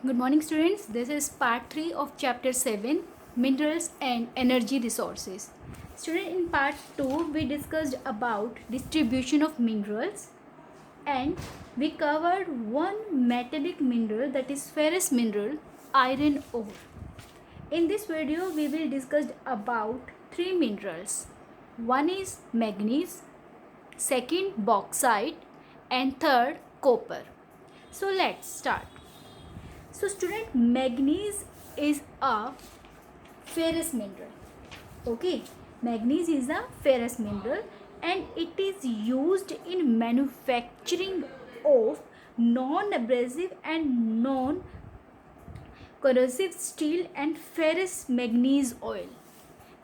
Good morning, students. This is part 3 of chapter 7, Minerals and Energy Resources. Student, in part 2 we discussed about distribution of minerals and we covered one metallic mineral, that is ferrous mineral, iron ore. In this video we will discuss about three minerals. One is manganese, second bauxite, and third copper. So let's start. So student, manganese is a ferrous mineral. Okay, manganese is a ferrous mineral and it is used in manufacturing of non-abrasive and non-corrosive steel and ferrous manganese oil.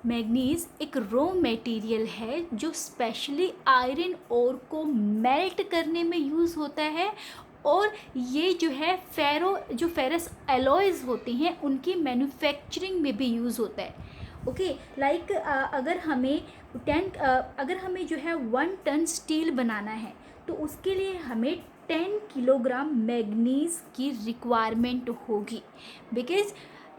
Manganese एक raw material है जो specially iron ore को melt करने में use होता है और ये जो है फेरस एलॉयज़ होती हैं उनकी मैन्युफैक्चरिंग में भी यूज़ होता है. ओके, लाइक अगर हमें जो है 1 टन स्टील बनाना है तो उसके लिए हमें 10 किलोग्राम मैग्नीज की रिक्वायरमेंट होगी. बिकॉज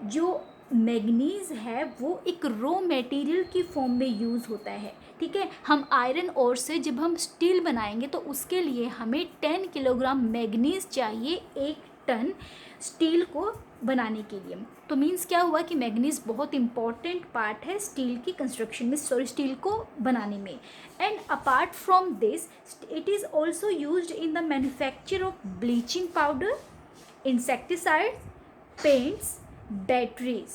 जो मैग्नीज है वो एक रॉ मटेरियल की फॉर्म में यूज़ होता है. ठीक है, हम आयरन ओर से जब हम स्टील बनाएंगे तो उसके लिए हमें 10 किलोग्राम मैग्नीज चाहिए 1 टन स्टील को बनाने के लिए. तो मीन्स क्या हुआ कि मैग्नीज बहुत इंपॉर्टेंट पार्ट है स्टील की कंस्ट्रक्शन में, स्टील को बनाने में. And apart from this it is also used in the manufacture of bleaching powder, insecticide, paints, batteries.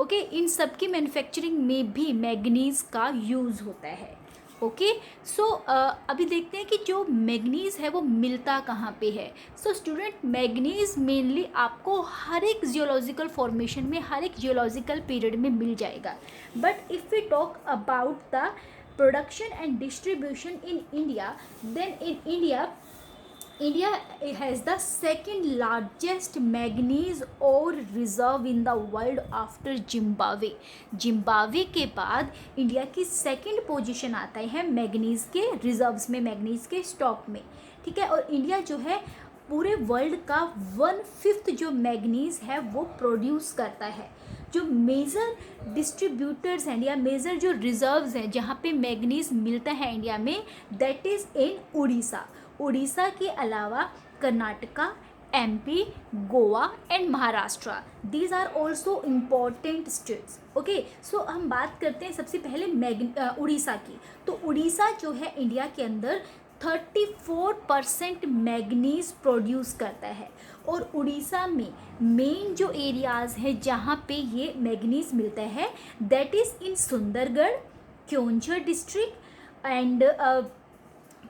Okay, इन सब की मैन्युफैक्चरिंग में भी मैग्नीज का यूज़ होता है. ओके, सो अभी देखते हैं कि जो मैग्नीज है वो मिलता कहाँ पे है. सो स्टूडेंट, मैग्नीज मेनली आपको हर एक जियोलॉजिकल फॉर्मेशन में, हर एक जियोलॉजिकल पीरियड में मिल जाएगा. But if we talk about the production and distribution in India, then in India has the second largest manganese ore reserve in the world after Zimbabwe. Zimbabwe के बाद India की second position आता है manganese के reserves में, manganese के stock में. ठीक है, और इंडिया जो है पूरे वर्ल्ड का 1/5 जो मैग्नीज है वो प्रोड्यूस करता है. जो मेजर डिस्ट्रीब्यूटर्स हैं या मेजर जो रिजर्व्स हैं जहाँ पे मैग्नीज मिलता है इंडिया में, दैट इज़ इन उड़ीसा के अलावा Karnataka, MP, Goa and Maharashtra. These are also important states. Okay, so हम बात करते हैं सबसे पहले उड़ीसा की. तो उड़ीसा जो है इंडिया के अंदर 34% मैग्नीज प्रोड्यूस करता है. और उड़ीसा में मेन जो एरियाज़ हैं जहाँ पे ये मैग्नीज मिलता है, that is in Sundargarh, Keonjhar district and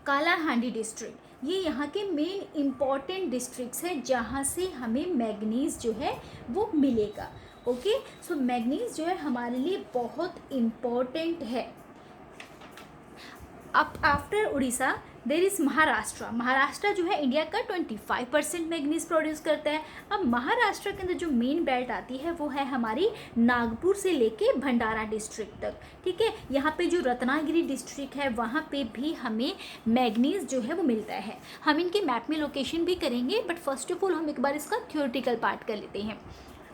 Kalahandi district. ये यहाँ के मेन इम्पॉर्टेंट डिस्ट्रिक्ट्स हैं जहाँ से हमें मैग्नीज जो है वो मिलेगा. ओके, सो मैग्नीज जो है हमारे लिए बहुत इम्पॉर्टेंट है. अब after Orissa there is Maharashtra जो है इंडिया का 25% मैग्नीज प्रोड्यूस करता है. अब महाराष्ट्र के अंदर जो मेन बेल्ट आती है वो है हमारी नागपुर से लेके भंडारा डिस्ट्रिक्ट तक. ठीक है, यहाँ पे जो रत्नागिरी डिस्ट्रिक्ट है वहाँ पे भी हमें मैग्नीज जो है वो मिलता है. हम इनके मैप में लोकेशन भी करेंगे, बट फर्स्ट ऑफ ऑल हम एक बार इसका थ्योरेटिकल पार्ट कर लेते हैं.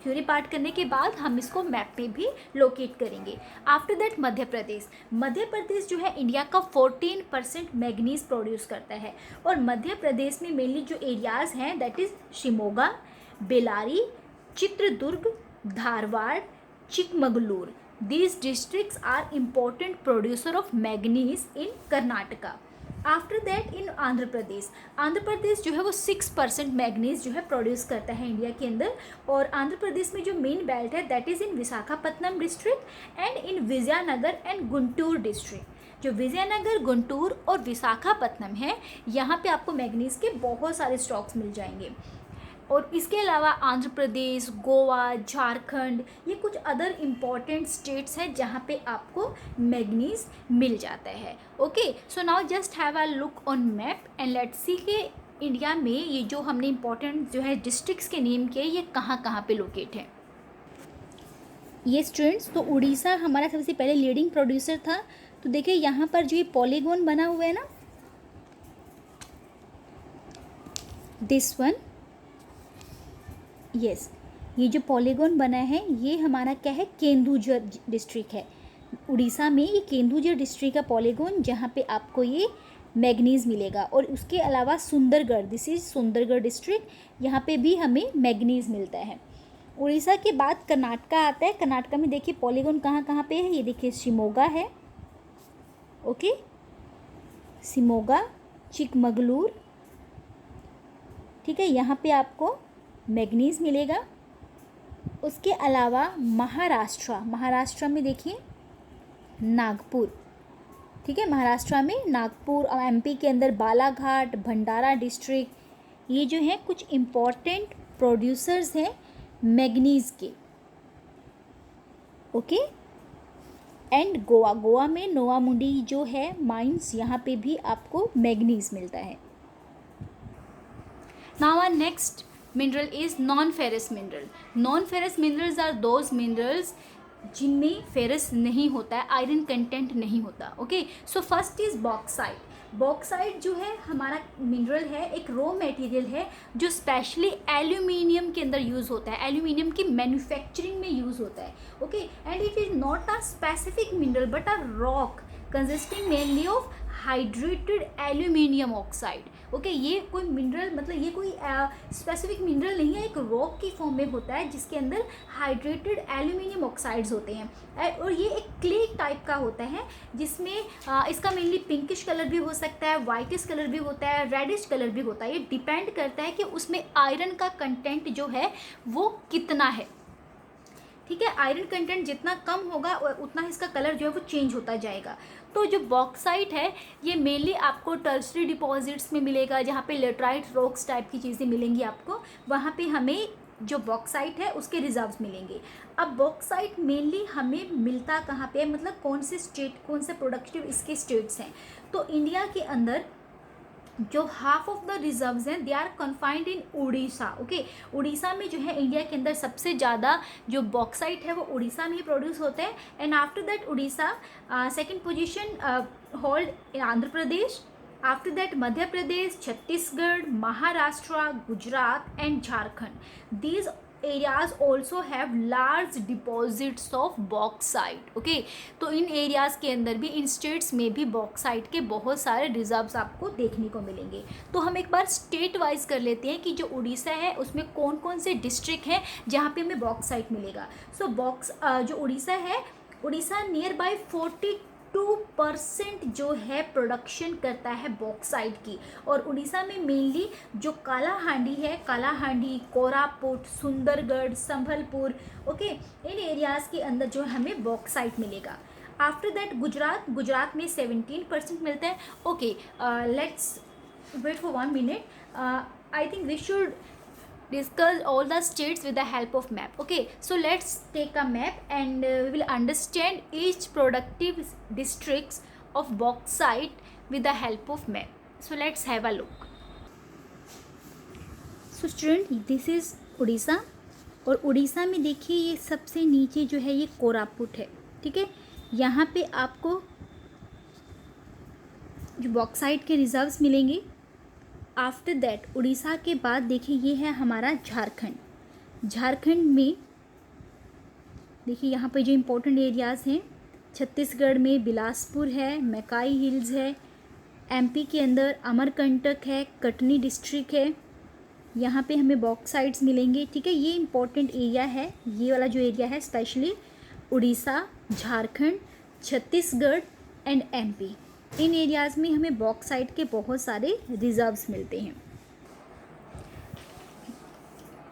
थ्योरी पार्ट करने के बाद हम इसको मैप पे भी लोकेट करेंगे. आफ्टर दैट मध्य प्रदेश जो है इंडिया का 14% मैग्नीज प्रोड्यूस करता है. और मध्य प्रदेश में मेनली जो एरियाज़ हैं that is Shimoga, Bellary, Chitradurga, Dharwad, Chikmagalur. These districts are important producer of manganese in Karnataka. After that in Andhra Pradesh जो है वो 6% मैग्नीज जो है प्रोड्यूस करता है इंडिया के अंदर. और आंध्र प्रदेश में जो मेन बेल्ट है that is in Visakhapatnam district and in Vizianagaram and Guntur district. जो विजयनगर, गुंटूर और विशाखापट्टनम है यहाँ पे आपको मैग्नीज के बहुत सारे स्टॉक्स मिल जाएंगे. और इसके अलावा आंध्र प्रदेश, गोवा, झारखंड, ये कुछ अदर इम्पॉर्टेंट स्टेट्स हैं जहाँ पे आपको मैग्नीज मिल जाता है. Okay, so now just have a look on map and let's see कि इंडिया में ये जो हमने इम्पॉर्टेंट जो है डिस्ट्रिक्ट्स के नेम किए ये कहाँ पे लोकेट हैं. ये स्टूडेंट्स, तो उड़ीसा हमारा सबसे पहले लीडिंग प्रोड्यूसर था. तो देखिए यहाँ पर जो ये पॉलीगॉन बना हुआ है ना, दिस वन, यस, ये जो पॉलीगॉन बना है ये हमारा क्या है, केंदुझर डिस्ट्रिक्ट है। उड़ीसा में ये केंदुझर डिस्ट्रिक्ट का पॉलीगॉन जहाँ पे आपको ये मैग्नीज़ मिलेगा। और उसके अलावा Sundargarh, this is Sundargarh district, यहाँ पे भी हमें मैग्नीज़ मिलता है। उड़ीसा के बाद कर्नाटका आता है। कर्नाटका में देखिए पॉलीगॉन कहाँ कहाँ पे है, ये देखिए शिमोगा है, ओके, शिमोगा, चिकमगलूर, ठीक है, यहाँ पे आपको मैग्नीज़ मिलेगा। उसके अलावा महाराष्ट्र में देखिए नागपुर, ठीक है, महाराष्ट्र में नागपुर और एमपी के अंदर बालाघाट, भंडारा डिस्ट्रिक्ट, ये जो हैं कुछ इम्पॉर्टेंट प्रोड्यूसर्स हैं मैग्नीज़ के, ओके। एंड गोवा में नोवामुंडी जो है माइंस, यहाँ पे भी आपको मैग्नीज़ मिलता है। Now our next mineral is non-ferrous mineral. Non-ferrous minerals are those minerals जिनमें फेरस नहीं होता है, आयरन कंटेंट नहीं होता, okay. So first is bauxite. Bauxite जो है हमारा मिनरल है, एक रॉ मटेरियल है जो स्पेशली एल्यूमिनियम के अंदर यूज़ होता है, एल्यूमिनियम की मैन्युफैक्चरिंग में यूज़ होता है, okay. And it is not a specific mineral but a rock consisting mainly of hydrated aluminium oxide, okay. ये कोई मिनरल, मतलब ये कोई स्पेसिफिक मिनरल नहीं है, एक रॉक की फॉर्म में होता है जिसके अंदर हाइड्रेटेड एल्यूमिनियम ऑक्साइड्स होते हैं। और ये एक क्ले टाइप का होता है जिसमें इसका मेनली पिंकिश कलर भी हो सकता है, वाइटिश कलर भी होता है, रेडिश कलर भी होता है। ये डिपेंड करता है कि उसमें आयरन का कंटेंट जो है वो कितना है, ठीक है। आयरन कंटेंट जितना कम होगा उतना इसका कलर जो है वो चेंज होता जाएगा। तो जो बॉक्साइट है ये मेनली आपको टर्शरी डिपॉजिट्स में मिलेगा, जहाँ पे लेटराइट रॉक्स टाइप की चीज़ें मिलेंगी आपको, वहाँ पे हमें जो बॉक्साइट है उसके रिजर्व्स मिलेंगे। अब बॉक्साइट मेनली हमें मिलता कहाँ पे है, मतलब कौन से स्टेट, कौन से प्रोडक्टिव इसके स्टेट्स हैं। तो इंडिया के अंदर जो हाफ ऑफ द रिजर्व्स हैं they are confined in Orissa, okay. Orissa में जो है इंडिया के अंदर सबसे ज़्यादा जो बॉक्साइट है वो उड़ीसा में ही प्रोड्यूस होते हैं। And after that Orissa second position hold in Andhra Pradesh, after that Madhya Pradesh, Chhattisgarh, Maharashtra, Gujarat and Jharkhand. These areas also have large deposits of bauxite, okay. तो इन एरियाज़ के अंदर भी, इन स्टेट्स में भी बॉक्साइट के बहुत सारे रिजर्व्स आपको देखने को मिलेंगे। तो हम एक बार स्टेट वाइज कर लेते हैं कि जो उड़ीसा है उसमें कौन कौन से डिस्ट्रिक्ट हैं जहाँ पे हमें बॉक्साइट मिलेगा। सो जो उड़ीसा है, उड़ीसा नियर बाय 42% जो है प्रोडक्शन करता है बॉक्साइट की। और उड़ीसा में मेनली जो कालाहांडी है, कालाहांडी, कोरापुट, सुंदरगढ़, संभलपुर, ओके, इन एरियाज़ के अंदर जो हमें बॉक्साइट मिलेगा। आफ्टर दैट गुजरात में 17% मिलता है, okay. Let's wait for 1 minute, I think we should discuss all the states with the help of map, okay. So let's take a map and we will understand each productive districts of bauxite with the help of map. So let's have a look. So student, this is Orissa, और उड़ीसा में देखिए ये सबसे नीचे जो है ये कोरापुट है, ठीक है। यहाँ पे आपको जो बॉक्साइट के रिजर्व्स मिलेंगे। आफ्टर दैट उड़ीसा के बाद देखिए ये है हमारा झारखंड। झारखंड में देखिए यहाँ पे जो इम्पोर्टेंट एरियाज़ हैं, छत्तीसगढ़ में बिलासपुर है, मैकाई हिल्स है, एमपी के अंदर अमरकंटक है, कटनी डिस्ट्रिक्ट है, यहाँ पे हमें बॉक्साइट्स मिलेंगे, ठीक है। ये इम्पोर्टेंट एरिया है, ये वाला जो एरिया है specially Orissa, Jharkhand, Chhattisgarh and MP, in areas में हमें बॉक्साइट के बहुत सारे रिजर्व्स मिलते हैं।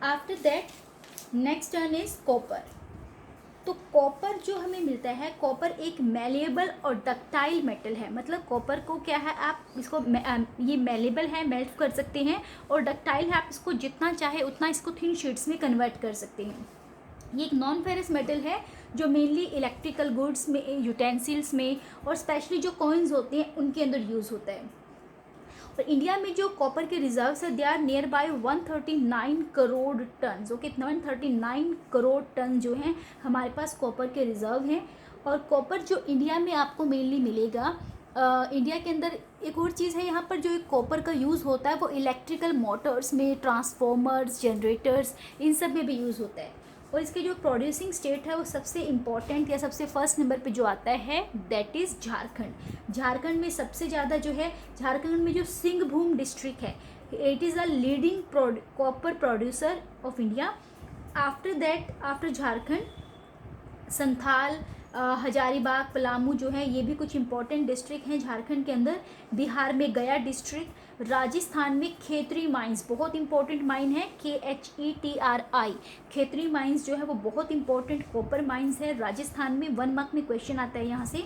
After that next turn is copper. तो कॉपर जो हमें मिलता है, कॉपर एक मेलेबल और डक्टाइल मेटल है। मतलब कॉपर को क्या है, आप इसको ये मेलेबल है, मेल्ट कर सकते हैं, और डक्टाइल है, आप इसको जितना चाहे उतना इसको थिन शीट्स में कन्वर्ट कर सकते हैं। ये एक नॉन फेरस मेटल है जो मेनली इलेक्ट्रिकल गुड्स में, यूटेंसिल्स में, और स्पेशली जो कॉइन्स होते हैं उनके अंदर यूज़ होता है। और इंडिया में जो कॉपर के रिजर्व्स है they are near by 139 crore ton, okay. 139 crore ton जो हैं हमारे पास कॉपर के रिजर्व हैं। और कॉपर जो इंडिया में आपको मेनली मिलेगा इंडिया के अंदर एक और चीज़ है, यहाँ पर जो एक कॉपर का यूज़ होता है वो इलेक्ट्रिकल मोटर्स में, ट्रांसफॉर्मर्स, जनरेटर्स, इन सब में भी यूज़ होता है। और इसके जो प्रोड्यूसिंग स्टेट है वो सबसे इम्पॉर्टेंट या सबसे फर्स्ट नंबर पे जो आता है दैट इज़ झारखंड। झारखंड में सबसे ज़्यादा जो है, झारखंड में जो सिंहभूम डिस्ट्रिक्ट है, it is a leading copper producer of India. After that, after Jharkhand, Santhal, Hazaribagh, Palamu जो है, ये भी कुछ इंपॉर्टेंट डिस्ट्रिक्ट हैं झारखंड के अंदर। बिहार में गया डिस्ट्रिक्ट, राजस्थान में खेतरी माइंस, बहुत इंपॉर्टेंट माइन है, KHETRI, खेतरी माइंस जो है वो बहुत इंपॉर्टेंट कॉपर माइंस है राजस्थान में। 1 मार्क में क्वेश्चन आता है यहाँ से।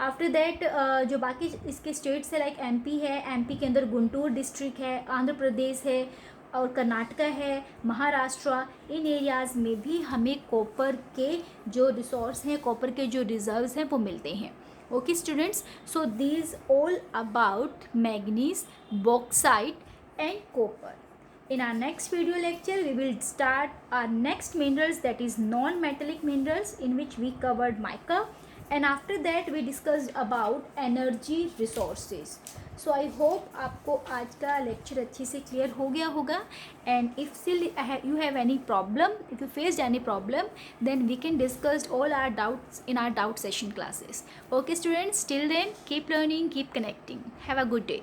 आफ्टर दैट जो बाकी इसके स्टेट्स है, लाइक MP है, MP के अंदर गुंटूर डिस्ट्रिक्ट है, आंध्र प्रदेश है और कर्नाटका है, महाराष्ट्र, इन एरियाज़ में भी हमें कॉपर के जो रिसोर्स हैं, कॉपर के जो रिजर्व्स हैं वो मिलते हैं। Okay students, so these all about manganese, bauxite and copper. In our next video lecture, we will start our next minerals, that is non-metallic minerals, in which we covered mica, and after that we discussed about energy resources. So I hope आपको आज का lecture अच्छे से clear हो गया होगा, and if still you have any problem, if you faced any problem, then we can discuss all our doubts in our doubt session classes. Okay students, till then keep learning, keep connecting. Have a good day.